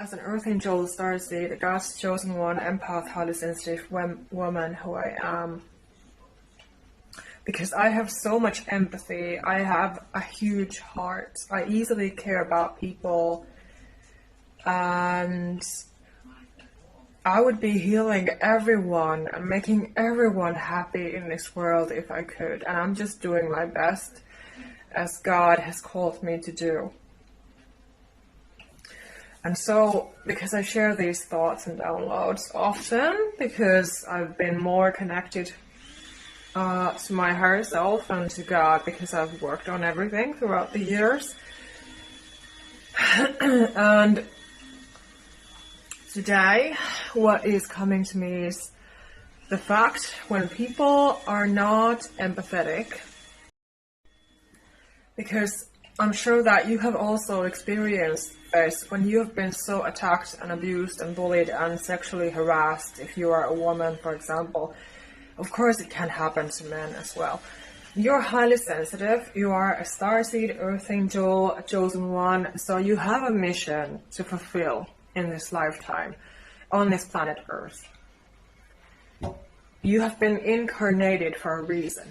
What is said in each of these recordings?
As an Earth Angel Starseed, God's chosen one, empath, highly sensitive woman who I am, because I have so much empathy, I have a huge heart, I easily care about people, and I would be healing everyone and making everyone happy in this world if I could, and I'm just doing my best as God has called me to do. And so, because I share these thoughts and downloads often, because I've been more connected to my higher self and to God, because I've worked on everything throughout the years. And today, what is coming to me is the fact when people are not empathetic, because I'm sure that you have also experienced this when you have been so attacked and abused and bullied and sexually harassed. If you are a woman, for example, of course it can happen to men as well. You're highly sensitive, you are a starseed, earth angel, a chosen one, so you have a mission to fulfill in this lifetime on this planet Earth. You have been incarnated for a reason.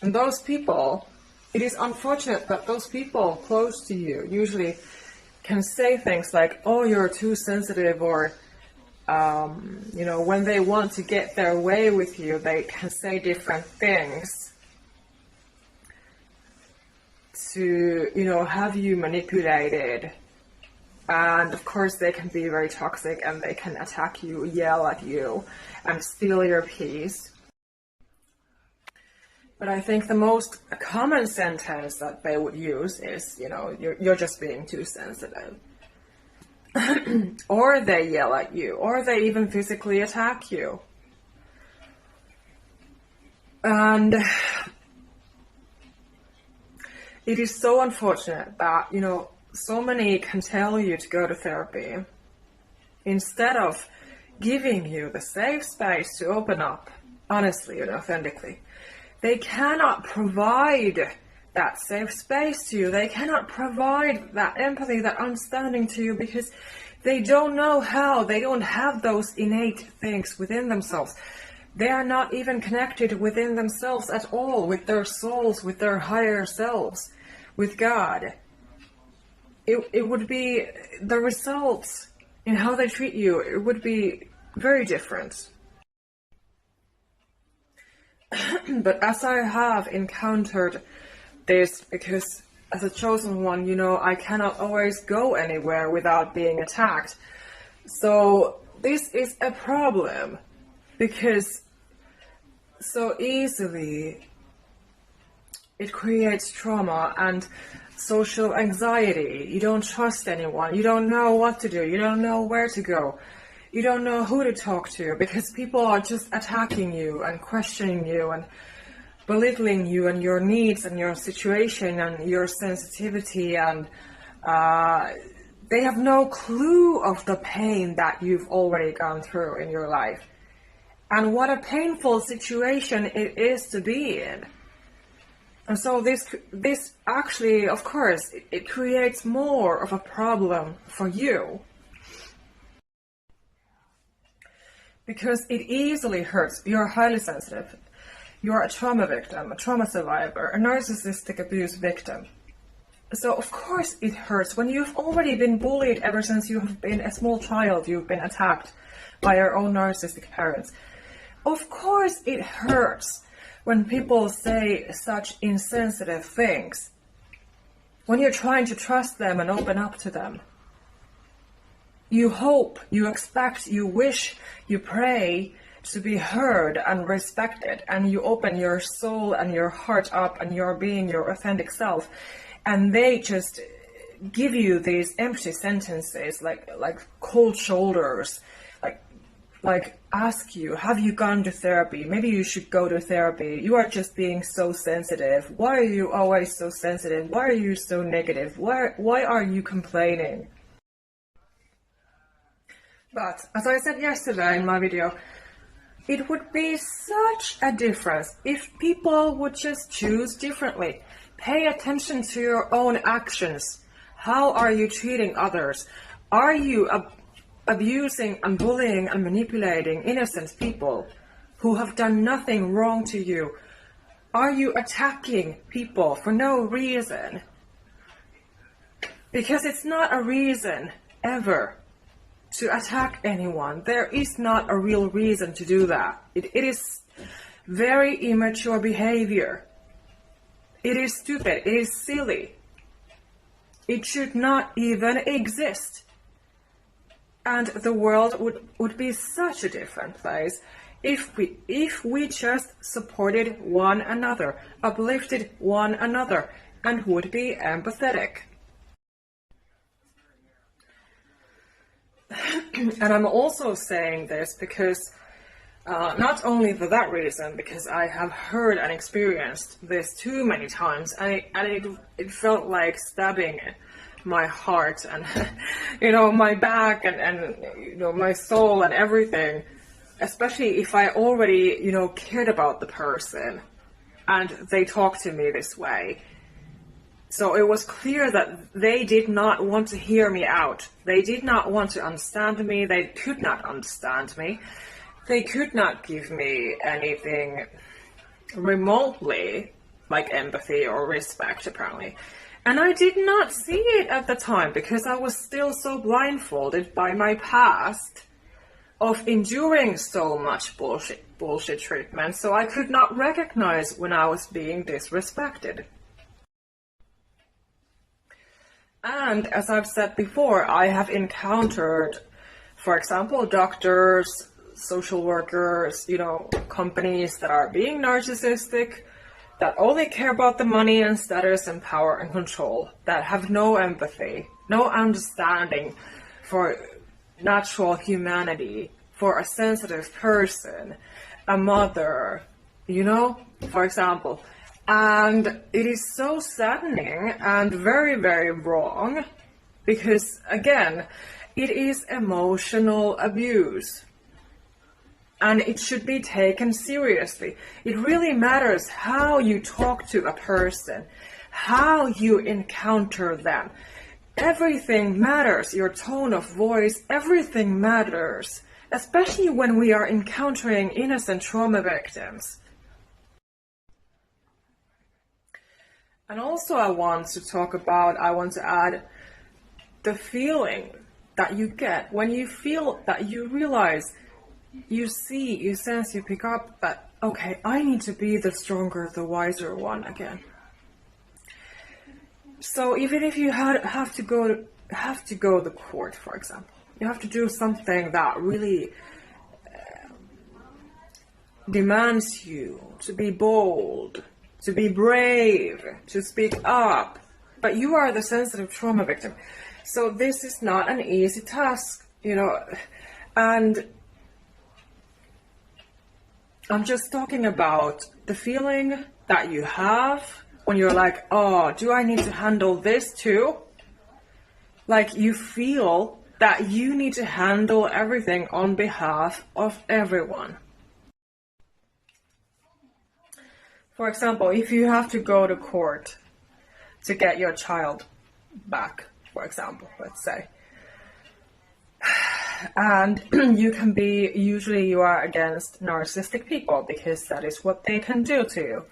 And those people, it is unfortunate that those people close to you usually can say things like, oh, you're too sensitive, or, when they want to get their way with you, they can say different things to, have you manipulated. And of course they can be very toxic and they can attack you, yell at you, and steal your peace. But I think the most common sentence that they would use is, you're just being too sensitive. Or they yell at you, or they even physically attack you. And it is so unfortunate that, so many can tell you to go to therapy instead of giving you the safe space to open up honestly and authentically. They cannot provide that safe space to you. They cannot provide that empathy, that understanding to you, because they don't know how. They don't have those innate things within themselves. They are not even connected within themselves at all, with their souls, with their higher selves, with God. It would be, the results in how they treat you, it would be very different. But as I have encountered this, because as a chosen one, I cannot always go anywhere without being attacked. So this is a problem, because so easily it creates trauma and social anxiety. You don't trust anyone. You don't know what to do. You don't know where to go. You don't know who to talk to, because people are just attacking you and questioning you and belittling you and your needs and your situation and your sensitivity, and they have no clue of the pain that you've already gone through in your life. And what a painful situation it is to be in. And so this actually, of course, it creates more of a problem for you. Because it easily hurts. You're highly sensitive. You're a trauma victim, a trauma survivor, a narcissistic abuse victim. So of course it hurts when you've already been bullied ever since you have been a small child. You've been attacked by your own narcissistic parents. Of course it hurts when people say such insensitive things. When you're trying to trust them and open up to them. You hope, you expect, you wish, you pray to be heard and respected, and you open your soul and your heart up and you're being your authentic self, and they just give you these empty sentences like cold shoulders, like ask you, have you gone to therapy? Maybe you should go to therapy. You are just being so sensitive. Why are you always so sensitive? Why are you so negative? Why are you complaining? But, as I said yesterday in my video, it would be such a difference if people would just choose differently. Pay attention to your own actions. How are you treating others? Are you abusing and bullying and manipulating innocent people who have done nothing wrong to you? Are you attacking people for no reason? Because it's not a reason ever to attack anyone. There is not a real reason to do that. It is very immature behavior. It is stupid. It is silly. It should not even exist. And the world would be such a different place if we just supported one another, uplifted one another, and would be empathetic. And I'm also saying this because not only for that reason, because I have heard and experienced this too many times, and it felt like stabbing my heart and my back and my soul and everything, especially if I already cared about the person and they talked to me this way. So it was clear that they did not want to hear me out. They did not want to understand me. They could not understand me. They could not give me anything remotely like empathy or respect, apparently. And I did not see it at the time because I was still so blindfolded by my past of enduring so much bullshit treatment, so I could not recognize when I was being disrespected. And as I've said before, I have encountered, for example, doctors, social workers, companies that are being narcissistic, that only care about the money and status and power and control, that have no empathy, no understanding for natural humanity, for a sensitive person, a mother, for example. And it is so saddening and very, very wrong because, again, it is emotional abuse. And it should be taken seriously. It really matters how you talk to a person, how you encounter them. Everything matters. Your tone of voice, everything matters, especially when we are encountering innocent trauma victims. And also I want to add the feeling that you get when you feel that you realize, you see, you sense, you pick up that, okay, I need to be the stronger, the wiser one again. So even if you have to go to court, for example, you have to do something that really demands you to be bold, to be brave, to speak up, but you are the sensitive trauma victim. So this is not an easy task, and I'm just talking about the feeling that you have when you're like, oh, do I need to handle this too? Like you feel that you need to handle everything on behalf of everyone. For example, if you have to go to court to get your child back, for example, let's say, and usually you are against narcissistic people because that is what they can do to you,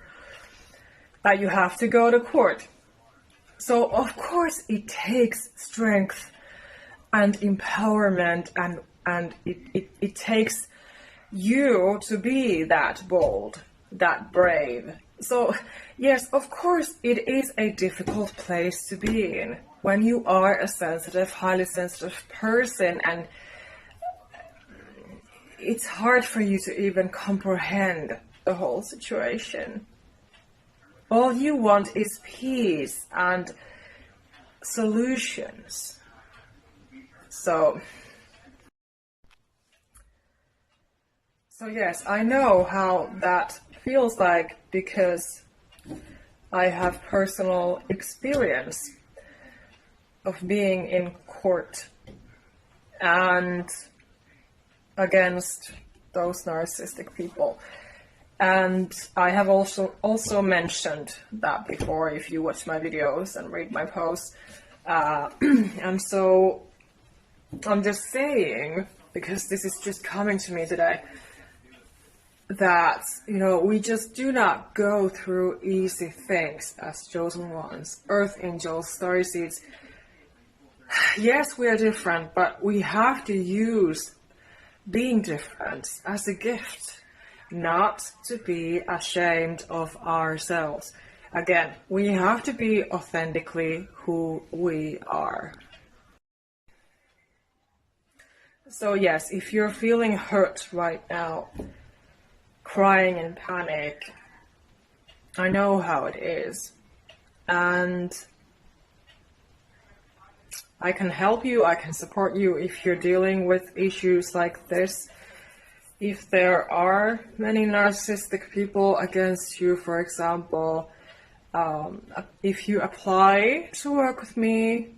that you have to go to court. So of course it takes strength and empowerment and it takes you to be that bold, that brave. So yes, of course it is a difficult place to be in when you are a sensitive, highly sensitive person, and it's hard for you to even comprehend the whole situation. All you want is peace and solutions. So yes, I know how that feels like because I have personal experience of being in court and against those narcissistic people. And I have also mentioned that before if you watch my videos and read my posts. And so I'm just saying, because this is just coming to me today, that, we just do not go through easy things as chosen ones, earth angels, starseeds. Yes, we are different, but we have to use being different as a gift, not to be ashamed of ourselves. Again, we have to be authentically who we are. So yes, if you're feeling hurt right now, crying in panic, I know how it is. And I can help you, I can support you if you're dealing with issues like this. If there are many narcissistic people against you, for example, if you apply to work with me,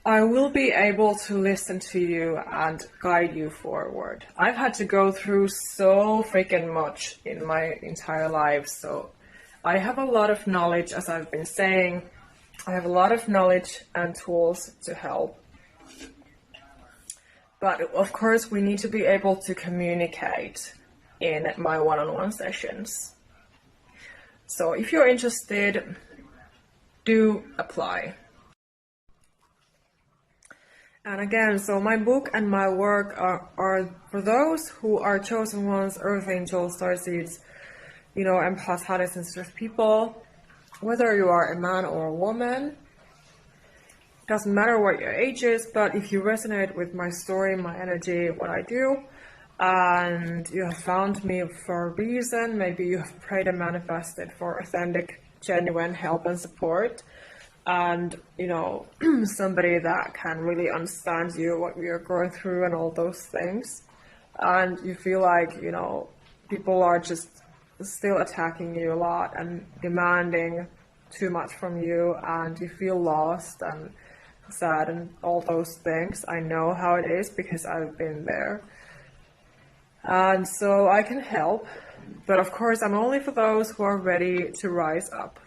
I will be able to listen to you and guide you forward. I've had to go through so freaking much in my entire life, so I have a lot of knowledge, as I've been saying. I have a lot of knowledge and tools to help. But of course, we need to be able to communicate in my one-on-one sessions. So if you're interested, do apply. And again, so my book and my work are for those who are chosen ones, earth angels, starseeds, empaths, highly sensitive people. Whether you are a man or a woman, doesn't matter what your age is, but if you resonate with my story, my energy, what I do, and you have found me for a reason, maybe you have prayed and manifested for authentic, genuine help and support, and, somebody that can really understand you, what you're going through and all those things, and you feel like, people are just still attacking you a lot and demanding too much from you, and you feel lost and sad and all those things. I know how it is because I've been there, and so I can help, but of course I'm only for those who are ready to rise up.